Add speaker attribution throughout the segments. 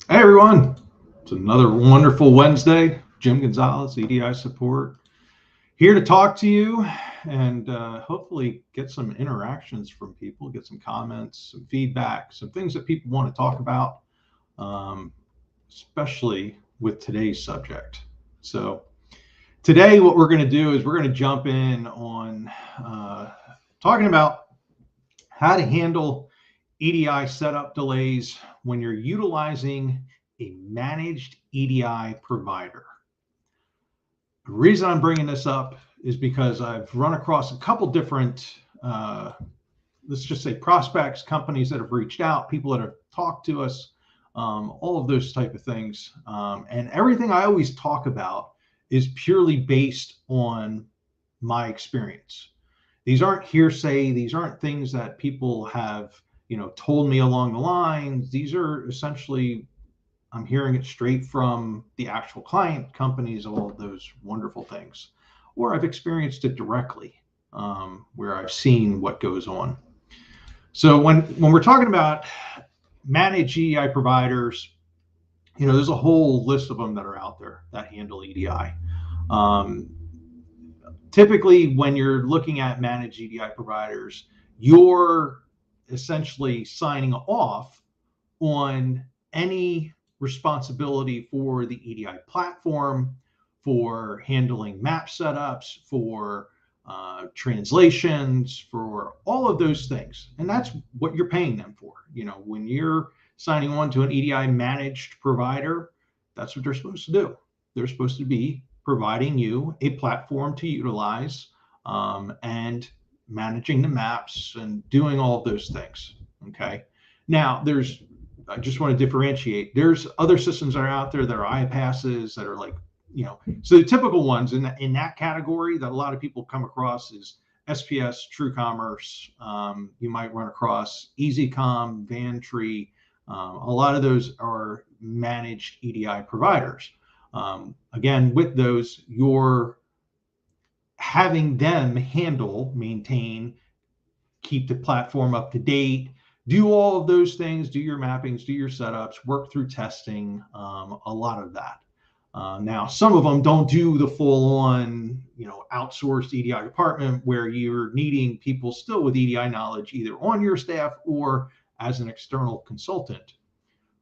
Speaker 1: Hey everyone, it's another wonderful Wednesday. Jim Gonzalez, EDI support, here to talk to you and hopefully get some interactions from people, get some comments, some feedback, some things that people want to talk about, um, especially with today's subject. So today what we're going to do is we're going to jump in on talking about how to handle EDI setup delays when you're utilizing a managed EDI provider. The reason I'm bringing this up is because I've run across a couple different, let's just say prospects, companies that have reached out, people that have talked to us, all of those type of things. And everything I always talk about is purely based on my experience. These aren't hearsay. These aren't things that people have, told me along the lines. These are essentially, I'm hearing it straight from the actual client companies, all of those wonderful things, or I've experienced it directly, where I've seen what goes on. So when we're talking about managed EDI providers, there's a whole list of them that are out there that handle EDI. Typically, when you're looking at managed EDI providers, you're essentially signing off on any responsibility for the EDI platform, for handling map setups, for translations, for all of those things. And that's what you're paying them for. When you're signing on to an EDI managed provider, that's what they're supposed to do. They're supposed to be providing you a platform to utilize and managing the maps and doing all of those things. Okay. Now, I just want to differentiate. There's other systems that are out there that are iPasses that are like, so the typical ones in that category that a lot of people come across is SPS, True Commerce. You might run across EasyCom, Vantree. A lot of those are managed EDI providers. Again, with those, you're having them handle, maintain, keep the platform up to date, do all of those things, do your mappings, do your setups, work through testing, a lot of that. Now, some of them don't do the full-on, outsourced EDI department where you're needing people still with EDI knowledge either on your staff or as an external consultant.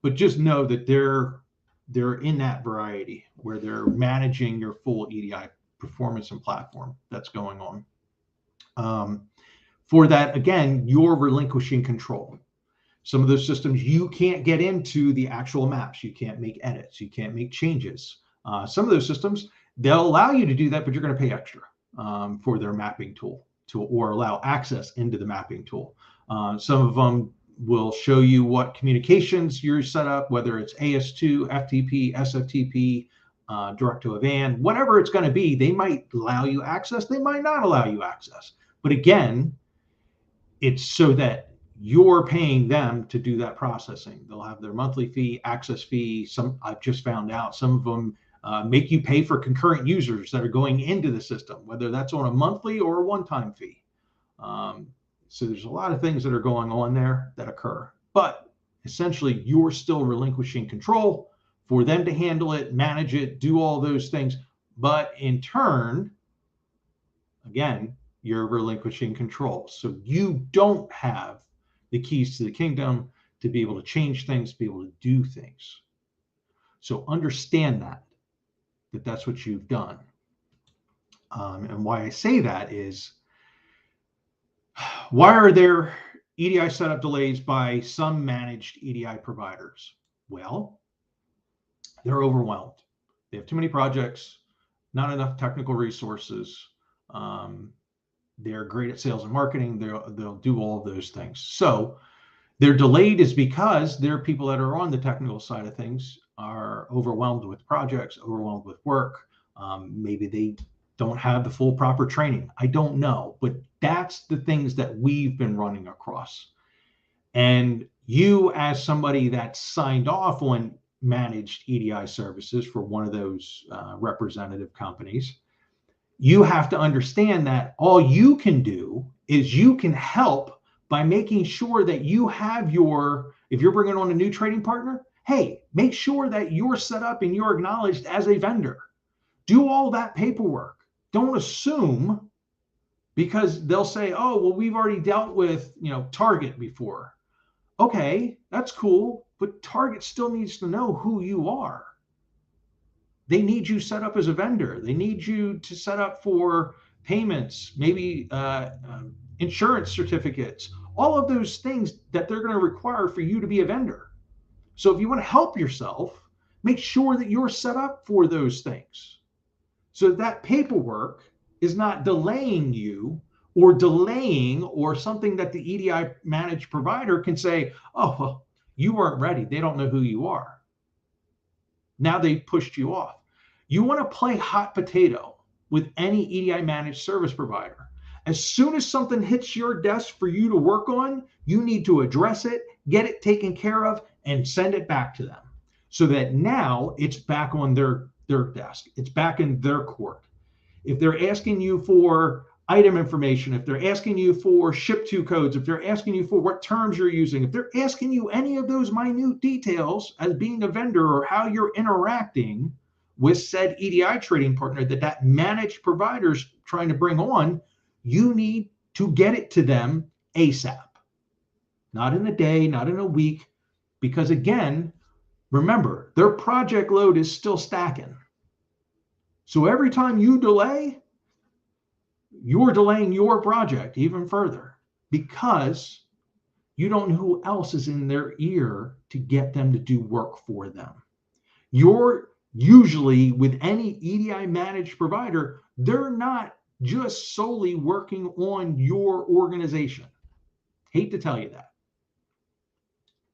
Speaker 1: But just know that they're in that variety where they're managing your full EDI performance and platform that's going on. For that, again, you're relinquishing control. Some of those systems, you can't get into the actual maps. You can't make edits. You can't make changes. Some of those systems, they'll allow you to do that, but you're going to pay extra for their mapping tool or allow access into the mapping tool. Some of them will show you what communications you're set up, whether it's AS2, FTP, SFTP, direct to a VAN, whatever it's going to be. They might allow you access. They might not allow you access. But again, it's so that you're paying them to do that processing. They'll have their monthly fee, access fee. I've just found out some of them make you pay for concurrent users that are going into the system, whether that's on a monthly or a one-time fee. So there's a lot of things that are going on there that occur. But essentially, you're still relinquishing control for them to handle it, manage it, do all those things. But in turn, again, you're relinquishing control. So you don't have the keys to the kingdom to be able to change things, to be able to do things. So understand that that's what you've done. And why I say that is, why are there EDI setup delays by some managed EDI providers? Well, they're overwhelmed. They have too many projects, not enough technical resources. They're great at sales and marketing. They'll do all of those things. So they're delayed is because there are people that are on the technical side of things are overwhelmed with projects, overwhelmed with work. Maybe they don't have the full proper training. I don't know, but that's the things that we've been running across. And you, as somebody that signed off on managed EDI services for one of those representative companies, you have to understand that all you can do is you can help by making sure that you have if you're bringing on a new trading partner, Hey, make sure that you're set up and you're acknowledged as a vendor. Do all that paperwork. Don't assume, because they'll say, oh, well, we've already dealt with, Target before. Okay, that's cool, but Target still needs to know who you are. They need you set up as a vendor. They need you to set up for payments, maybe insurance certificates, all of those things that they're going to require for you to be a vendor. So if you want to help yourself, make sure that you're set up for those things. So that paperwork is not delaying you or delaying or something that the EDI managed provider can say, oh, well, you weren't ready. They don't know who you are. Now they pushed you off. You want to play hot potato with any EDI managed service provider. As soon as something hits your desk for you to work on, you need to address it, get it taken care of, and send it back to them so that now it's back on their desk. It's back in their court. If they're asking you for item information, if they're asking you for ship to codes, if they're asking you for what terms you're using, if they're asking you any of those minute details as being a vendor or how you're interacting with said EDI trading partner that managed provider's trying to bring on, you need to get it to them ASAP. Not in a day, not in a week, because again, remember, their project load is still stacking. So every time you delay, you're delaying your project even further because you don't know who else is in their ear to get them to do work for them. You're usually with any EDI managed provider, they're not just solely working on your organization. Hate to tell you that.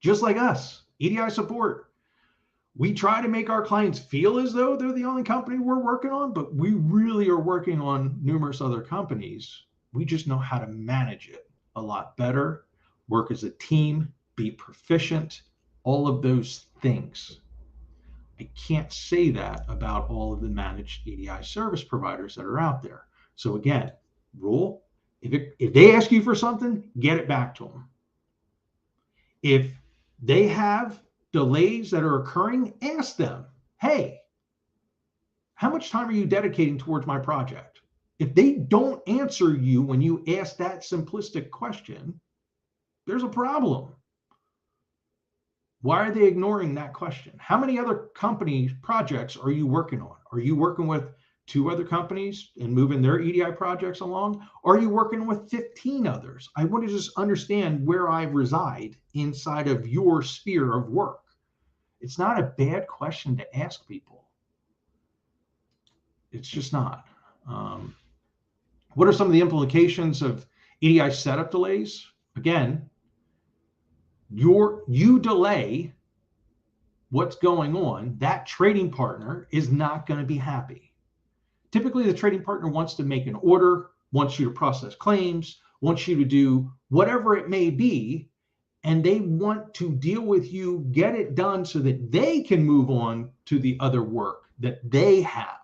Speaker 1: Just like us, EDI support, we try to make our clients feel as though they're the only company we're working on, but we really are working on numerous other companies. We just know how to manage it a lot better, work as a team, be proficient, all of those things. I can't say that about all of the managed EDI service providers that are out there. So again, rule, if they ask you for something, get it back to them. If they have delays that are occurring, ask them, hey, how much time are you dedicating towards my project? If they don't answer you when you ask that simplistic question, there's a problem. Why are they ignoring that question? How many other company projects are you working on? Are you working with 2 other companies and moving their EDI projects along? Or are you working with 15 others? I want to just understand where I reside inside of your sphere of work. It's not a bad question to ask people. It's just not. What are some of the implications of EDI setup delays? Again, you delay what's going on, that trading partner is not going to be happy. Typically, the trading partner wants to make an order, wants you to process claims, wants you to do whatever it may be, and they want to deal with you, get it done so that they can move on to the other work that they have.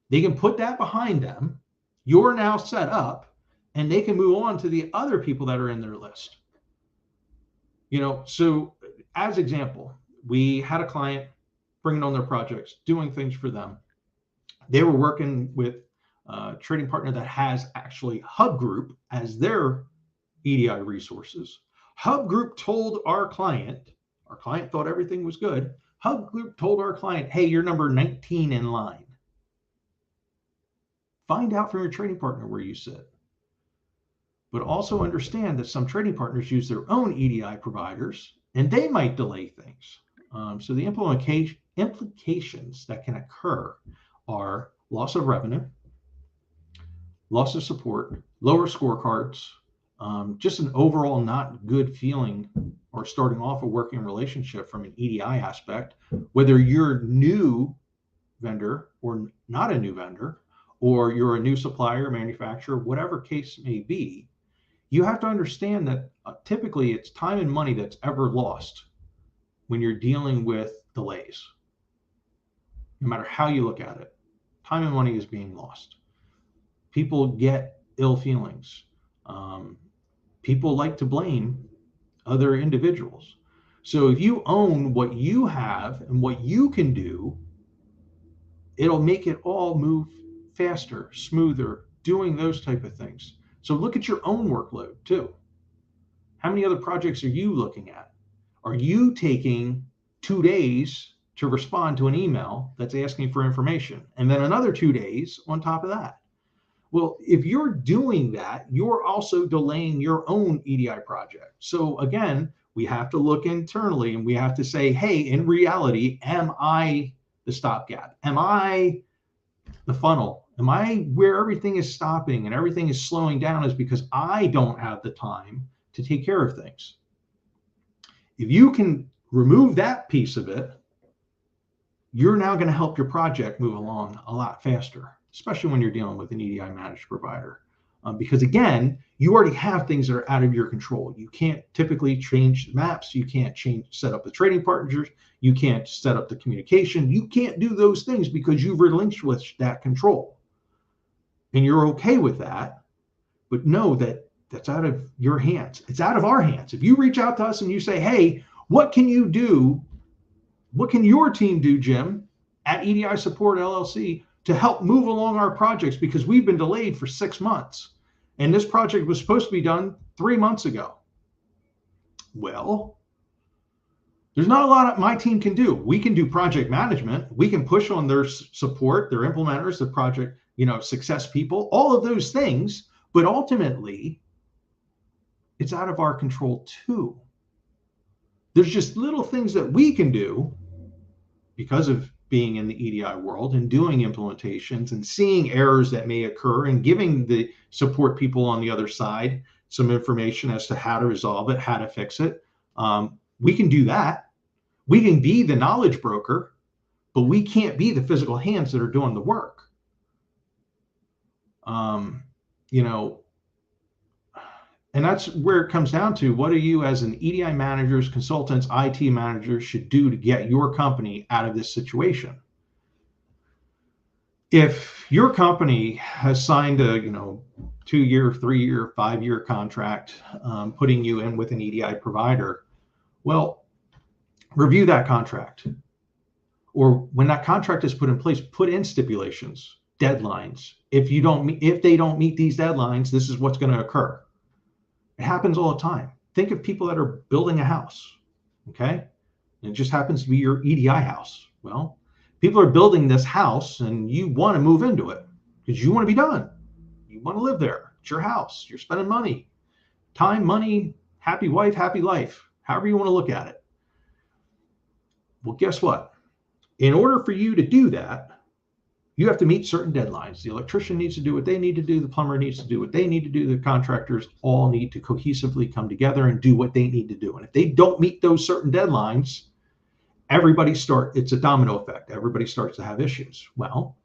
Speaker 1: They can put that behind them. You're now set up, and they can move on to the other people that are in their list. So as example, we had a client bringing on their projects, doing things for them. They were working with a trading partner that has actually Hub Group as their EDI resources. Hub Group told our client thought everything was good. Hub Group told our client, hey, you're number 19 in line. Find out from your trading partner where you sit. But also understand that some trading partners use their own EDI providers, and they might delay things. So the implications that can occur are loss of revenue, loss of support, lower scorecards, just an overall not good feeling or starting off a working relationship from an EDI aspect, whether you're a new vendor or not a new vendor, or you're a new supplier, manufacturer, whatever case may be. You have to understand that typically it's time and money that's ever lost when you're dealing with delays. No matter how you look at it, time and money is being lost. People get ill feelings. People like to blame other individuals. So if you own what you have and what you can do, it'll make it all move faster, smoother, doing those type of things. So look at your own workload too. How many other projects are you looking at? Are you taking 2 days to respond to an email that's asking for information and then another 2 days on top of that? Well, if you're doing that, you're also delaying your own EDI project. So again, we have to look internally and we have to say, hey, in reality, am I the stopgap? Am I the funnel? Am I where everything is stopping and everything is slowing down is because I don't have the time to take care of things? If you can remove that piece of it, you're now going to help your project move along a lot faster, especially when you're dealing with an EDI managed provider. Because again, you already have things that are out of your control. You can't typically change the maps. You can't set up the trading partners. You can't set up the communication. You can't do those things because you've relinquished that control. And you're okay with that, but know that that's out of your hands. It's out of our hands. If you reach out to us and you say, hey, what can you do? What can your team do, Jim, at EDI Support LLC to help move along our projects because we've been delayed for 6 months and this project was supposed to be done 3 months ago? Well, there's not a lot my team can do. We can do project management. We can push on their support, their implementers, the project, success people, all of those things. But ultimately, it's out of our control too. There's just little things that we can do because of being in the EDI world and doing implementations and seeing errors that may occur and giving the support people on the other side some information as to how to resolve it, how to fix it. We can do that. We can be the knowledge broker, but we can't be the physical hands that are doing the work. And that's where it comes down to, what do you as an EDI managers, consultants, IT managers should do to get your company out of this situation? If your company has signed a 2-year, 3-year, 5-year contract, putting you in with an EDI provider, well, review that contract. Or when that contract is put in place, put in stipulations, deadlines. If they don't meet these deadlines, this is what's going to occur. It happens all the time. Think of people that are building a house, okay? And it just happens to be your EDI house. Well, people are building this house and you want to move into it because you want to be done. You want to live there. It's your house. You're spending money, time, money, happy wife, happy life, however you want to look at it. Well, guess what? In order for you to do that, you have to meet certain deadlines. The electrician needs to do what they need to do. The plumber needs to do what they need to do. The contractors all need to cohesively come together and do what they need to do. And if they don't meet those certain deadlines, it's a domino effect. Everybody starts to have issues. Well,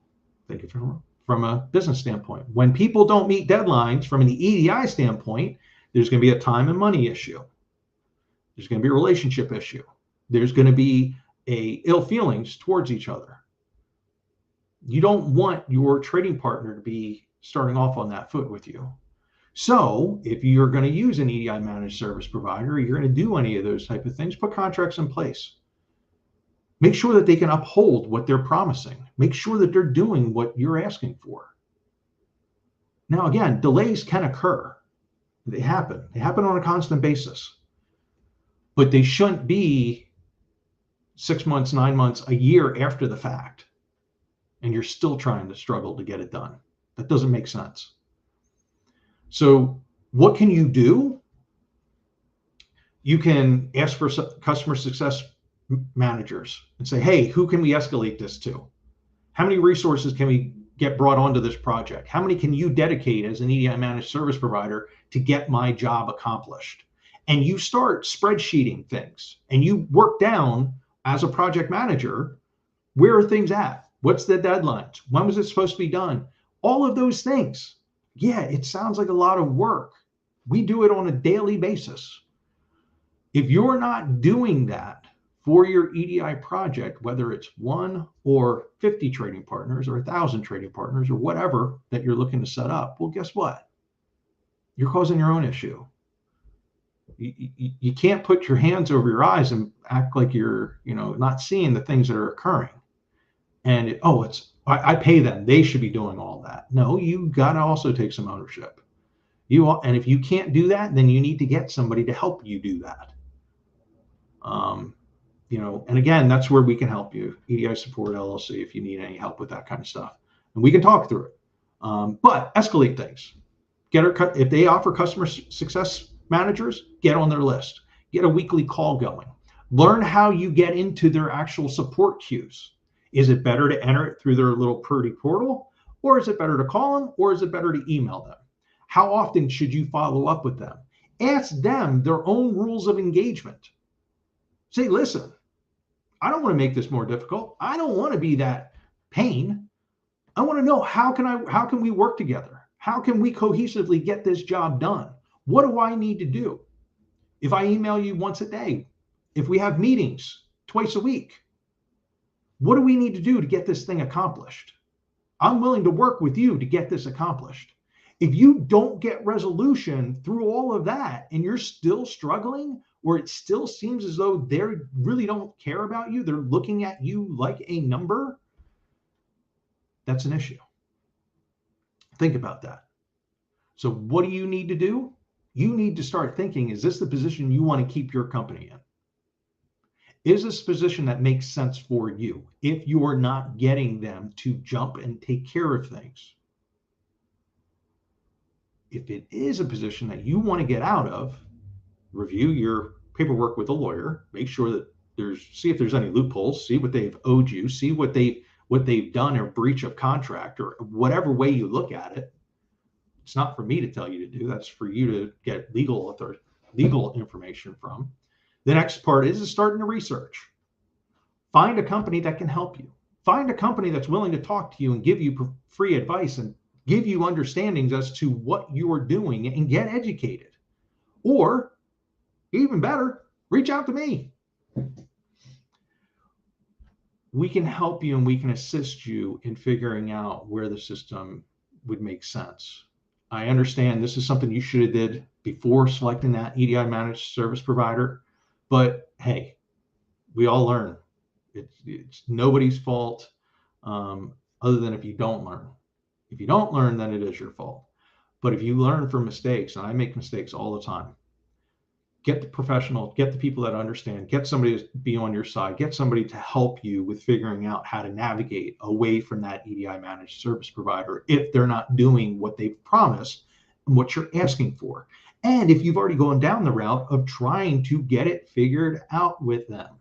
Speaker 1: think of it from a business standpoint. When people don't meet deadlines from an EDI standpoint, there's going to be a time and money issue. There's going to be a relationship issue. There's going to be ill feelings towards each other. You don't want your trading partner to be starting off on that foot with you. So if you're going to use an EDI managed service provider, you're going to do any of those type of things, put contracts in place. Make sure that they can uphold what they're promising. Make sure that they're doing what you're asking for. Now, again, delays can occur. They happen. They happen on a constant basis. But they shouldn't be 6 months, 9 months, a year after the fact, and you're still trying to struggle to get it done. That doesn't make sense. So what can you do? You can ask for customer success managers and say, hey, who can we escalate this to? How many resources can we get brought onto this project? How many can you dedicate as an EDI managed service provider to get my job accomplished? And you start spreadsheeting things and you work down as a project manager, where are things at? What's the deadlines? When was it supposed to be done? All of those things. Yeah, it sounds like a lot of work. We do it on a daily basis. If you're not doing that for your EDI project, whether it's 1 or 50 trading partners or 1,000 trading partners or whatever that you're looking to set up, well, guess what? You're causing your own issue. You can't put your hands over your eyes and act like you're, not seeing the things that are occurring. And I pay them. They should be doing all that. No, you got to also take some ownership. And if you can't do that, then you need to get somebody to help you do that. And again, that's where we can help you. EDI Support LLC, if you need any help with that kind of stuff, and we can talk through it. But escalate things. If they offer customer success managers, get on their list. Get a weekly call going. Learn how you get into their actual support queues. Is it better to enter it through their little pretty portal, or is it better to call them, or is it better to email them? How often should you follow up with them? Ask them their own rules of engagement. Say, listen, I don't want to make this more difficult. I don't want to be that pain. I want to know how can we work together? How can we cohesively get this job done? What do I need to do? If I email you once a day, if we have meetings twice a week, what do we need to do to get this thing accomplished? I'm willing to work with you to get this accomplished. If you don't get resolution through all of that and you're still struggling, or it still seems as though they really don't care about you, they're looking at you like a number, that's an issue. Think about that. So what do you need to do? You need to start thinking, is this the position you want to keep your company in? Is this a position that makes sense for you if you are not getting them to jump and take care of things? If it is a position that you want to get out of, review your paperwork with a lawyer, make sure that see if there's any loopholes, see what they've owed you, see what they've done or breach of contract, or whatever way you look at it. It's not for me to tell you to do. That's for you to get legal information from. The next part is starting to research. Find a company that can help you. Find a company that's willing to talk to you and give you free advice and give you understandings as to what you are doing, and get educated. Or even better, reach out to me. We can help you and we can assist you in figuring out where the system would make sense. I understand this is something you should have did before selecting that EDI managed service provider, but hey, we all learn. It's nobody's fault, other than if you don't learn. If you don't learn, then it is your fault. But if you learn from mistakes, and I make mistakes all the time, get the professional, get the people that understand, get somebody to be on your side, get somebody to help you with figuring out how to navigate away from that EDI managed service provider if they're not doing what they've promised and what you're asking for. And if you've already gone down the route of trying to get it figured out with them.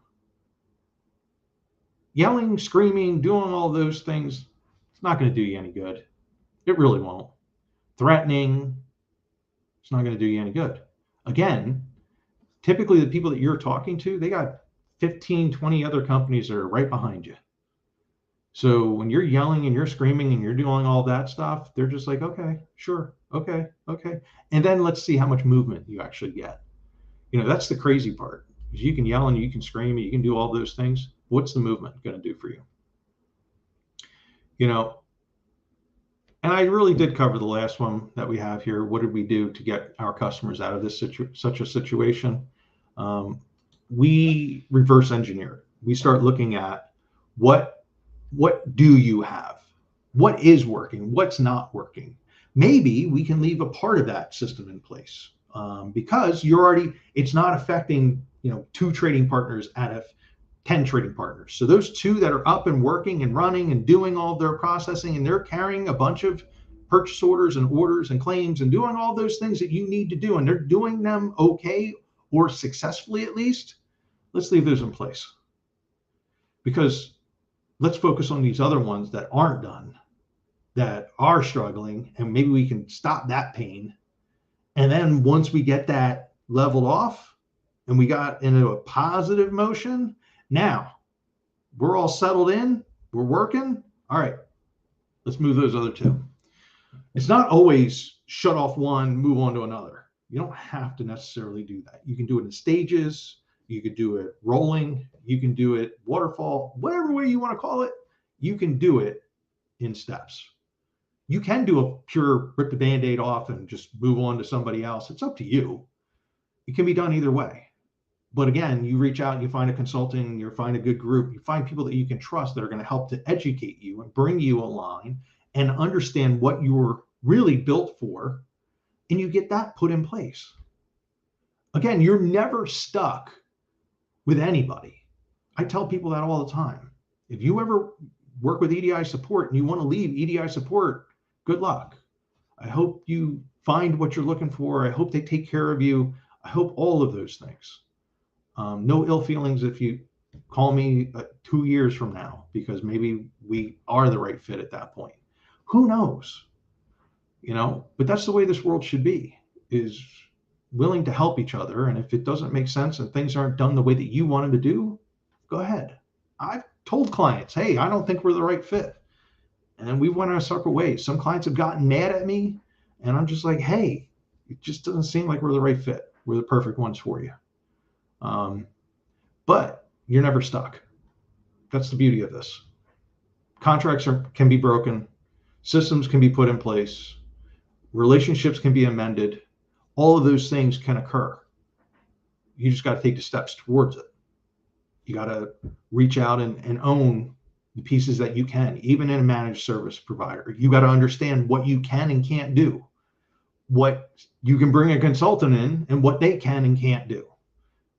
Speaker 1: Yelling, screaming, doing all those things, it's not going to do you any good. It really won't. Threatening, it's not going to do you any good. Again, typically the people that you're talking to, they got 15, 20 other companies that are right behind you. So when you're yelling and you're screaming and you're doing all that stuff, they're just like, okay, sure, okay. And then let's see how much movement you actually get. That's the crazy part. You can yell and you can scream and you can do all those things. What's the movement going to do for you? And I really did cover the last one that we have here. What did we do to get our customers out of this such a situation? We reverse engineer. We start looking at what do you have? What is working? What's not working? Maybe we can leave a part of that system in place because it's not affecting 2 trading partners out of 10 trading partners. So those 2 that are up and working and running and doing all their processing, and they're carrying a bunch of purchase orders and claims and doing all those things that you need to do, and they're doing them okay or successfully at least, let's leave those in place. Because let's focus on these other ones that aren't done, that are struggling, and maybe we can stop that pain. And then once we get that leveled off and we got into a positive motion, now we're all settled in, we're working. All right, let's move those other 2. It's not always shut off one, move on to another. You don't have to necessarily do that. You can do it in stages. You could do it rolling. You can do it waterfall, whatever way you want to call it. You can do it in steps. You can do a pure rip the Band-Aid off and just move on to somebody else. It's up to you. it can be done either way. But again, you reach out and you find a consultant, you find a good group, you find people that you can trust that are going to help to educate you and bring you online and understand what you're really built for, and you get that put in place. Again, you're never stuck with anybody. I tell people that all the time. If you ever work with EDI support and you want to leave EDI support, good luck. I hope you find what you're looking for. I hope they take care of you. I hope all of those things. No ill feelings if you call me 2 years from now, because maybe we are the right fit at that point. Who knows? But that's the way this world should be, is willing to help each other. And if it doesn't make sense and things aren't done the way that you want them to do, go ahead. I've told clients, hey, I don't think we're the right fit. And we went our separate ways. Some clients have gotten mad at me, and I'm just like, hey, it just doesn't seem like we're the right fit. We're the perfect ones for you. But you're never stuck. That's the beauty of this. Contracts can be broken. Systems can be put in place. Relationships can be amended. All of those things can occur. You just got to take the steps towards it. You got to reach out and own the pieces that you can, even in a managed service provider. You got to understand what you can and can't do, what you can bring a consultant in, and what they can and can't do.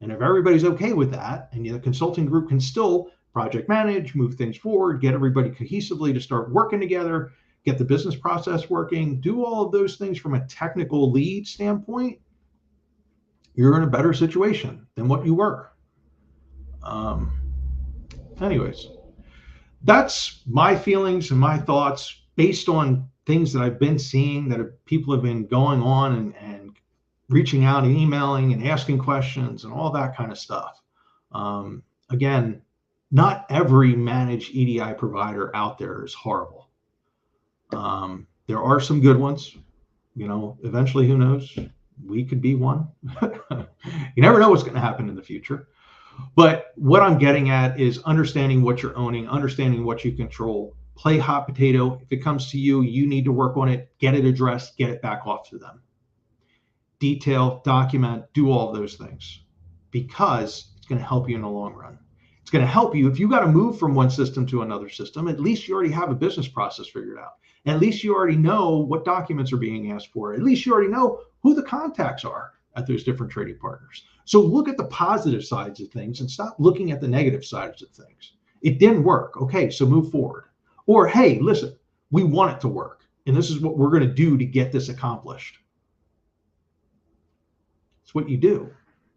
Speaker 1: And if everybody's okay with that, and the consulting group can still project manage, move things forward, get everybody cohesively to start working together, get the business process working, do all of those things from a technical lead standpoint, you're in a better situation than what you were. Anyways, that's my feelings and my thoughts based on things that I've been seeing, that people have been going on and reaching out and emailing and asking questions and all that kind of stuff. Again, not every managed EDI provider out there is horrible. There are some good ones. Eventually, who knows? We could be one. You never know what's going to happen in the future. But what I'm getting at is understanding what you're owning, understanding what you control. Play hot potato. If it comes to you, you need to work on it, get it addressed, get it back off to them. Detail, document, do all of those things, because it's going to help you in the long run. It's going to help you if you got to move from one system to another system. At least you already have a business process figured out. At least you already know what documents are being asked for. At least you already know who the contacts are at those different trading partners. So look at the positive sides of things and stop looking at the negative sides of things. It didn't work. Okay, so move forward. Or, hey, listen, we want it to work, and this is what we're going to do to get this accomplished. It's what you do.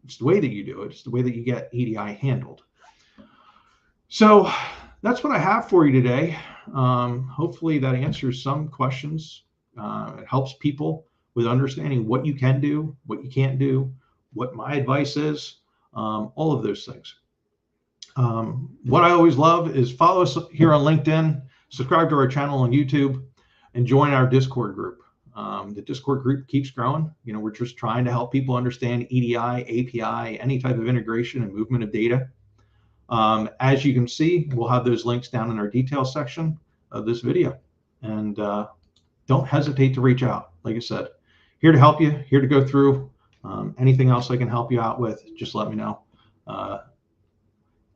Speaker 1: It's the way that you do it. It's the way that you get EDI handled. So that's what I have for you today. Hopefully that answers some questions. It helps people with understanding what you can do, what you can't do, what my advice is, all of those things. What I always love is follow us here on LinkedIn, subscribe to our channel on YouTube, and join our Discord group. The Discord group keeps growing. We're just trying to help people understand EDI, API, any type of integration and movement of data. As you can see, we'll have those links down in our details section of this video. And don't hesitate to reach out. Like I said, here to help you, here to go through. Anything else I can help you out with, just let me know.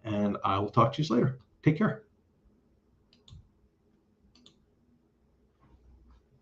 Speaker 1: And I will talk to you later. Take care.